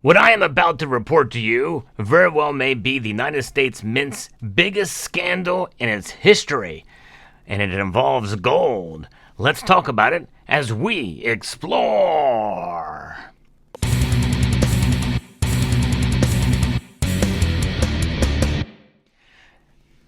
What I am about to report to you very well may be the United States Mint's biggest scandal in its history, and it involves gold. Let's talk about it as we explore.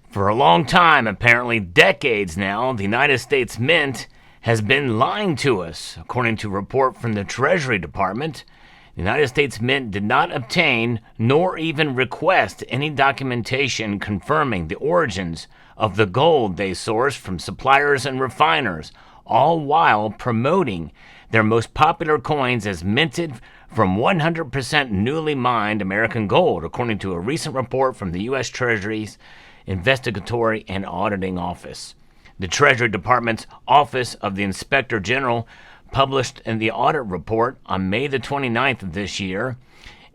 For a long time, apparently decades now, the United States Mint has been lying to us. According to a report from the Treasury Department, the United States Mint did not obtain nor even request any documentation confirming the origins of the gold they sourced from suppliers and refiners, all while promoting their most popular coins as minted from 100% newly mined American gold, according to a recent report from the U.S. Treasury's Investigatory and Auditing Office. The Treasury Department's Office of the Inspector General published in the audit report on May the 29th of this year,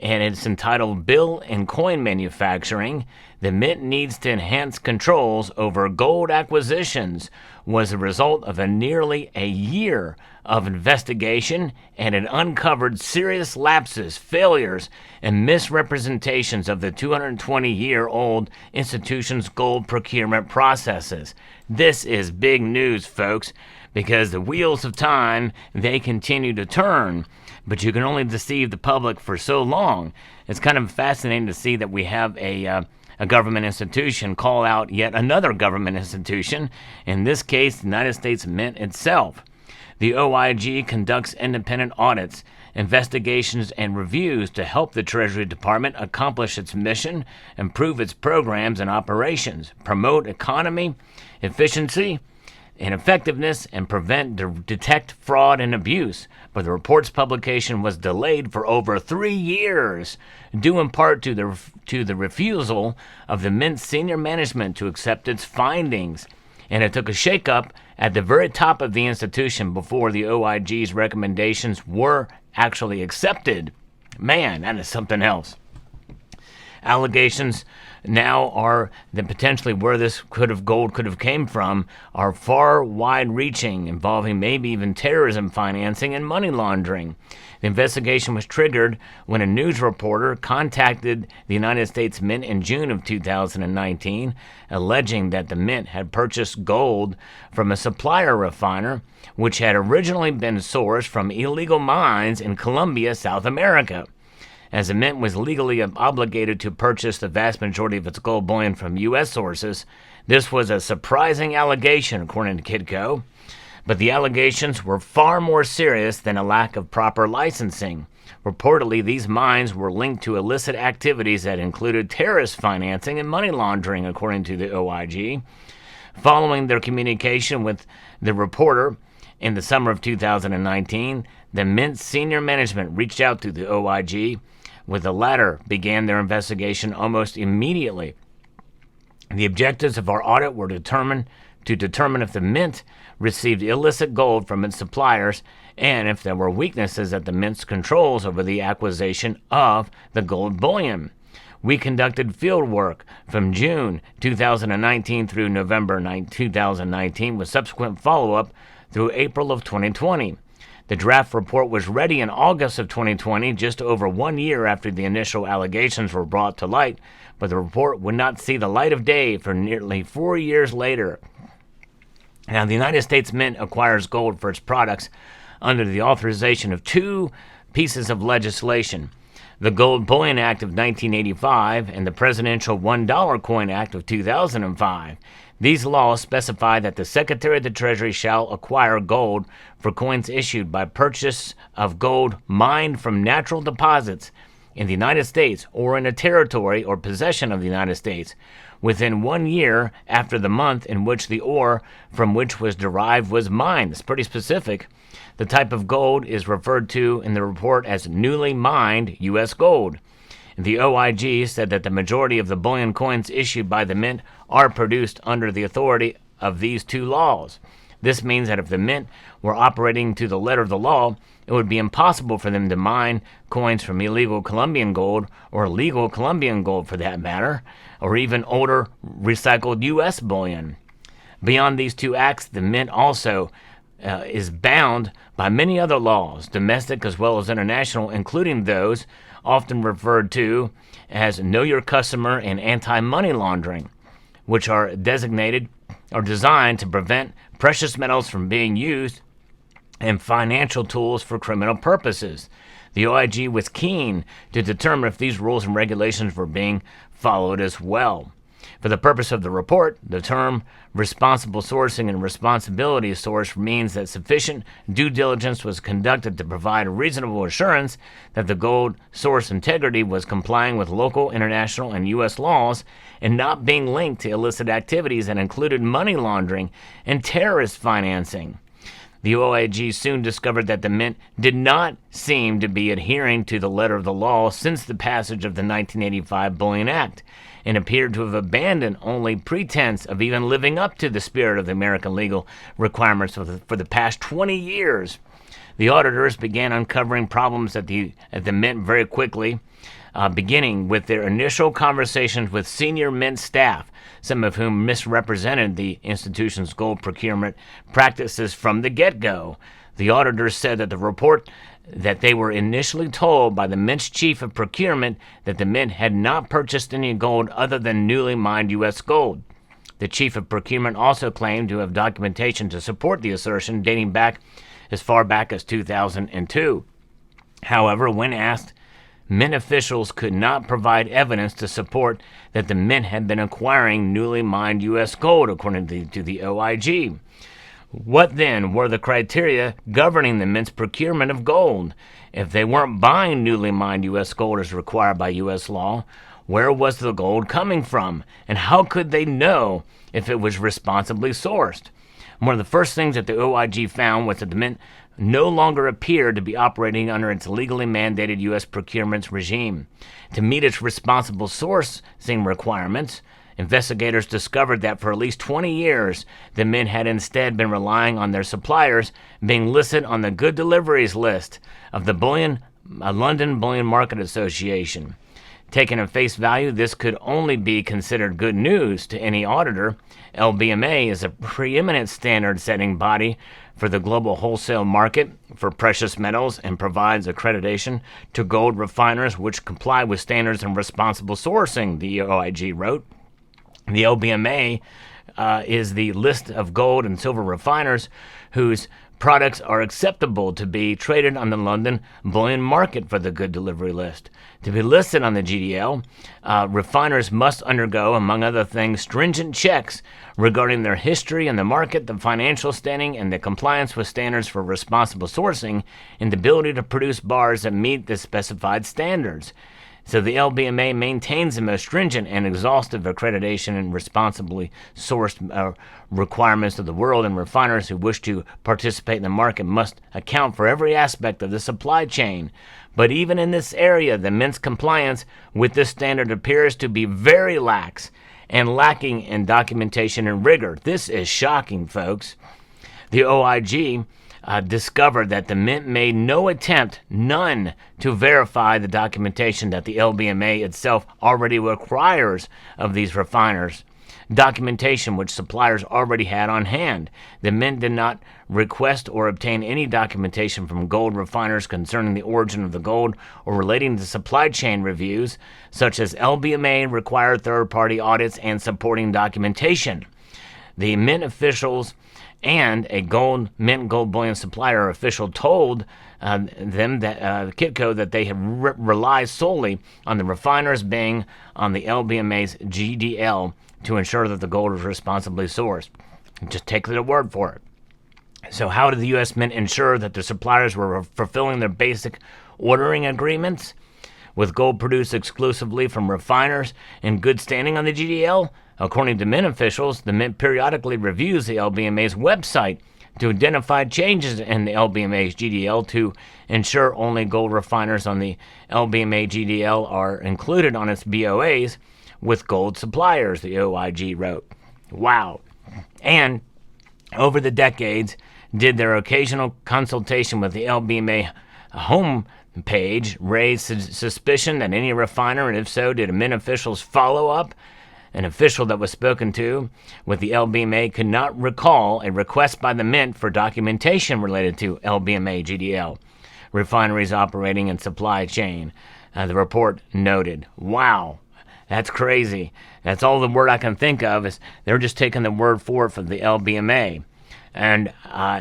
and it's entitled Bill and Coin Manufacturing. The Mint needs to enhance controls over gold acquisitions was a result of nearly a year of investigation, and it uncovered serious lapses, failures, and misrepresentations of the 220-year-old institution's gold procurement processes. This is big news, folks, because the wheels of time, they continue to turn, but you can only deceive the public for so long. It's kind of fascinating to see that we have a government institution call out yet another government institution, in this case, the United States Mint itself. The OIG conducts independent audits, investigations, and reviews to help the Treasury Department accomplish its mission, improve its programs and operations, promote economy, efficiency, and effectiveness, and detect fraud and abuse. But the report's publication was delayed for over 3 years, due in part to the refusal of the Mint senior management to accept its findings. And it took a shakeup at the very top of the institution before the OIG's recommendations were actually accepted. Man, that is something else. Allegations now are that potentially where this gold could have came from are far wide-reaching, involving maybe even terrorism financing and money laundering. The investigation was triggered when a news reporter contacted the United States Mint in June of 2019, alleging that the Mint had purchased gold from a supplier refiner, which had originally been sourced from illegal mines in Colombia, South America. As the Mint was legally obligated to purchase the vast majority of its gold bullion from U.S. sources, this was a surprising allegation, according to Kidco. But the allegations were far more serious than a lack of proper licensing. Reportedly, these mines were linked to illicit activities that included terrorist financing and money laundering, according to the OIG. Following their communication with the reporter in the summer of 2019, the Mint senior management reached out to the OIG, with the latter began their investigation almost immediately. The objectives of our audit were to determine if the Mint received illicit gold from its suppliers and if there were weaknesses at the Mint's controls over the acquisition of the gold bullion. We conducted field work from June 2019 through November 2019, with subsequent follow-up through April of 2020. The draft report was ready in August of 2020, just over 1 year after the initial allegations were brought to light, but the report would not see the light of day for nearly 4 years later. Now, the United States Mint acquires gold for its products under the authorization of two pieces of legislation: the Gold Bullion Act of 1985 and the Presidential $1 Coin Act of 2005. These laws specify that the Secretary of the Treasury shall acquire gold for coins issued by purchase of gold mined from natural deposits in the United States or in a territory or possession of the United States within 1 year after the month in which the ore from which was derived was mined. It's pretty specific. The type of gold is referred to in the report as newly mined U.S. gold. The OIG said that the majority of the bullion coins issued by the Mint are produced under the authority of these two laws. This means that if the Mint were operating to the letter of the law, it would be impossible for them to mine coins from illegal Colombian gold, or legal Colombian gold for that matter, or even older recycled U.S. bullion. Beyond these two acts, the Mint also is bound by many other laws, domestic as well as international, including those often referred to as Know Your Customer and anti-money laundering, which are designated or designed to prevent precious metals from being used and financial tools for criminal purposes. The OIG was keen to determine if these rules and regulations were being followed as well. For the purpose of the report, the term responsible sourcing and responsibility source means that sufficient due diligence was conducted to provide reasonable assurance that the gold source integrity was complying with local, international, and U.S. laws and not being linked to illicit activities that included money laundering and terrorist financing. The OIG soon discovered that the Mint did not seem to be adhering to the letter of the law since the passage of the 1985 Bullion Act, and appeared to have abandoned only pretense of even living up to the spirit of the American legal requirements for the past 20 years. The auditors began uncovering problems at the Mint very quickly, beginning with their initial conversations with senior Mint staff, some of whom misrepresented the institution's gold procurement practices from the get-go. The auditors said that the report that they were initially told by the Mint's chief of procurement that the Mint had not purchased any gold other than newly mined U.S. gold. The chief of procurement also claimed to have documentation to support the assertion dating back as far back as 2002. However, when asked, Mint officials could not provide evidence to support that the Mint had been acquiring newly mined U.S. gold, according to the OIG. What then were the criteria governing the Mint's procurement of gold? If they weren't buying newly mined U.S. gold as required by U.S. law, where was the gold coming from? And how could they know if it was responsibly sourced? One of the first things that the OIG found was that the Mint no longer appeared to be operating under its legally mandated U.S. procurement regime. To meet its responsible sourcing requirements, investigators discovered that for at least 20 years, the Mint had instead been relying on their suppliers being listed on the good deliveries list of the London Bullion Market Association. Taken at face value, this could only be considered good news to any auditor. LBMA is a preeminent standard-setting body for the global wholesale market for precious metals and provides accreditation to gold refiners which comply with standards and responsible sourcing, the OIG wrote. The LBMA is the list of gold and silver refiners whose products are acceptable to be traded on the London Bullion Market for the Good Delivery List. To be listed on the GDL, refiners must undergo, among other things, stringent checks regarding their history in the market, the financial standing, and the compliance with standards for responsible sourcing, and the ability to produce bars that meet the specified standards. So the LBMA maintains the most stringent and exhaustive accreditation and responsibly sourced requirements of the world, and refiners who wish to participate in the market must account for every aspect of the supply chain. But even in this area, the Mint's compliance with this standard appears to be very lax and lacking in documentation and rigor. This is shocking, folks. The OIG discovered that the Mint made no attempt, none, to verify the documentation that the LBMA itself already requires of these refiners, documentation which suppliers already had on hand. The Mint did not request or obtain any documentation from gold refiners concerning the origin of the gold or relating to supply chain reviews, such as LBMA required third-party audits and supporting documentation. The Mint officials and a Mint gold bullion supplier official told them that Kitco that they have relied solely on the refiners being on the LBMA's GDL to ensure that the gold is responsibly sourced. Just take their word for it. So how did the U.S. Mint ensure that the suppliers were fulfilling their basic ordering agreements with gold produced exclusively from refiners in good standing on the GDL? According to Mint officials, the Mint periodically reviews the LBMA's website to identify changes in the LBMA's GDL to ensure only gold refiners on the LBMA GDL are included on its BOAs with gold suppliers, the OIG wrote. Wow. And over the decades, did their occasional consultation with the LBMA home page raise suspicion that any refiner, and if so, did Mint officials follow up? An official that was spoken to with the LBMA could not recall a request by the Mint for documentation related to LBMA GDL, refineries operating and supply chain. the report noted. Wow. That's crazy. That's all the word I can think of is they're just taking the word for it from the LBMA. And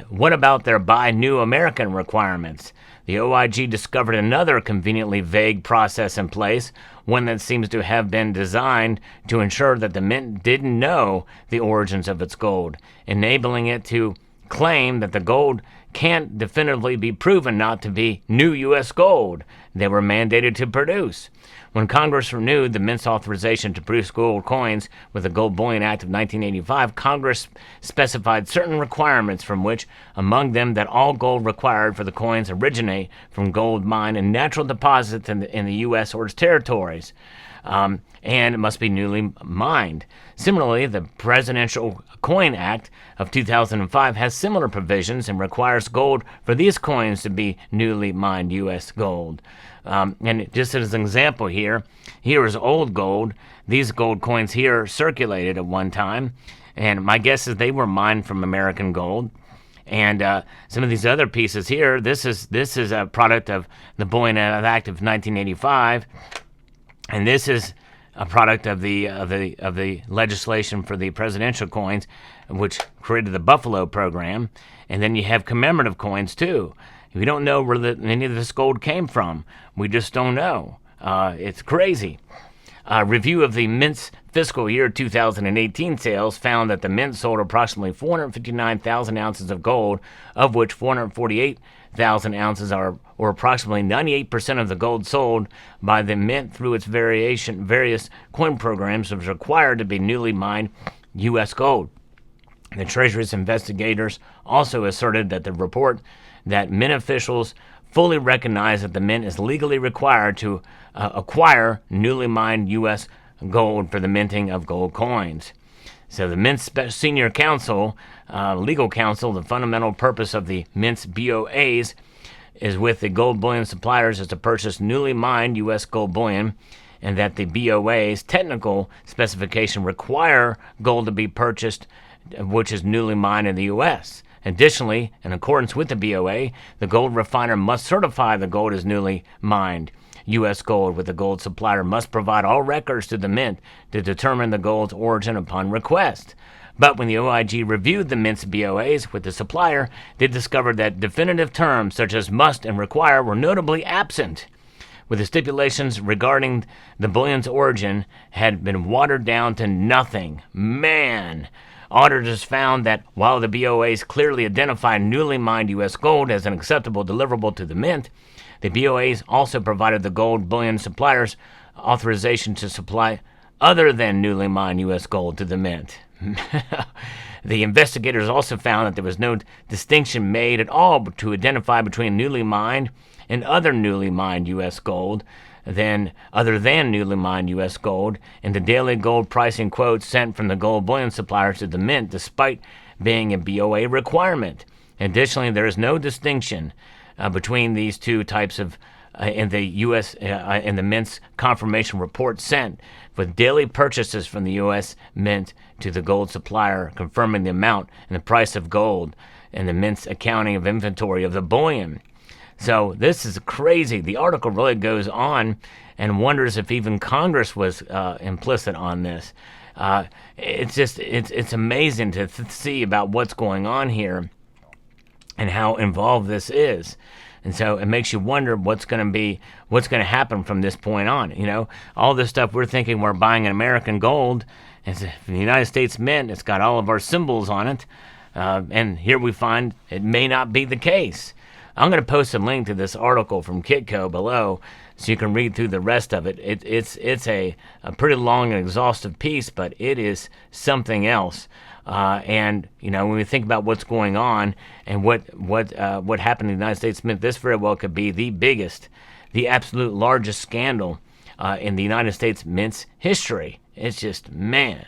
what about their Buy New American requirements? The OIG discovered another conveniently vague process in place, one that seems to have been designed to ensure that the mint didn't know the origins of its gold, enabling it to claim that the gold can't definitively be proven not to be new U.S. gold they were mandated to produce. When Congress renewed the Mint's authorization to produce gold coins with the Gold Bullion Act of 1985, Congress specified certain requirements, from which, among them, that all gold required for the coins originate from gold mined and natural deposits in the U.S. or its territories, and it must be newly mined. Similarly, the Presidential Coin Act of 2005 has similar provisions and requires gold for these coins to be newly mined U.S. gold. And just as an example here is old gold. These gold coins here circulated at one time, and my guess is they were mined from American gold. And some of these other pieces here, this is a product of the Bullion Act of 1985, and this is a product of the legislation for the presidential coins, which created the Buffalo program. And then you have commemorative coins too. We don't know where any of this gold came from. We just don't know. It's crazy. Review of the Mint's fiscal year 2018 sales found that the Mint sold approximately 459,000 ounces of gold, of which 448,000 ounces or approximately 98% of the gold sold by the Mint through its various coin programs was required to be newly mined U.S. gold. The Treasury's investigators also asserted that the report that Mint officials fully recognize that the Mint is legally required to acquire newly mined U.S. gold for the minting of gold coins. So the Mint's senior counsel, legal counsel, the fundamental purpose of the Mint's BOAs is with the gold bullion suppliers is to purchase newly mined U.S. gold bullion, and that the BOA's technical specification require gold to be purchased, which is newly mined in the U.S. Additionally, in accordance with the BOA, the gold refiner must certify the gold as newly mined U.S. gold, with the gold supplier must provide all records to the Mint to determine the gold's origin upon request. But when the OIG reviewed the Mint's BOAs with the supplier, they discovered that definitive terms such as must and require were notably absent, with the stipulations regarding the bullion's origin had been watered down to nothing. Man! Auditors found that while the BOAs clearly identified newly mined U.S. gold as an acceptable deliverable to the Mint, the BOAs also provided the gold bullion suppliers authorization to supply other than newly mined U.S. gold to the Mint. The investigators also found that there was no distinction made at all to identify between newly mined and other newly mined U.S. gold, other than newly mined U.S. gold, in the daily gold pricing quotes sent from the gold bullion suppliers to the Mint, despite being a BOA requirement. Additionally, there is no distinction between these two types of in the U.S. In the Mint's confirmation report sent with daily purchases from the U.S. Mint to the gold supplier, confirming the amount and the price of gold, and the Mint's accounting of inventory of the bullion. So this is crazy. The article really goes on and wonders if even Congress was implicit on this. It's amazing to see about what's going on here and how involved this is. And so it makes you wonder what's going to happen from this point on. You know, all this stuff we're thinking we're buying an American gold. It's the United States Mint. It's got all of our symbols on it. And here we find it may not be the case. I'm going to post a link to this article from Kitco below so you can read through the rest of it. It's a pretty long and exhaustive piece, but it is something else. And you know, when we think about what's going on and what happened in the United States Mint, this very well could be the biggest, the absolute largest scandal in the United States Mint's history. It's just, man.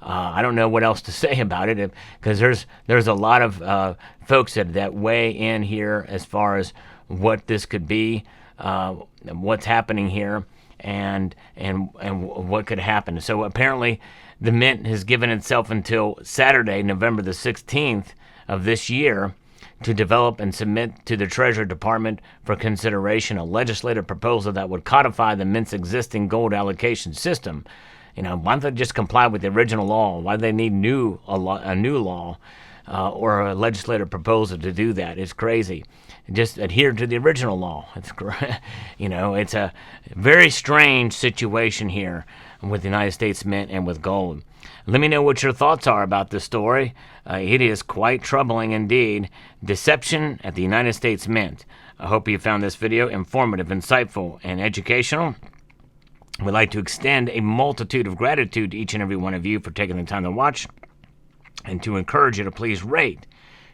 I don't know what else to say about it, because there's a lot of folks that weigh in here as far as what this could be, what's happening here, and what could happen. So apparently, the Mint has given itself until Saturday, November the 16th of this year, to develop and submit to the Treasury Department for consideration a legislative proposal that would codify the Mint's existing gold allocation system. Why don't they just comply with the original law? Why do they need a new law or a legislative proposal to do that? It's crazy. Just adhere to the original law. It's a very strange situation here with the United States Mint and with gold. Let me know what your thoughts are about this story. It is quite troubling indeed. Deception at the United States Mint. I hope you found this video informative, insightful, and educational. We'd like to extend a multitude of gratitude to each and every one of you for taking the time to watch, and to encourage you to please rate,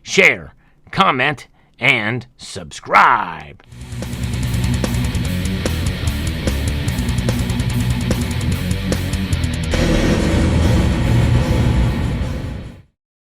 share, comment, and subscribe.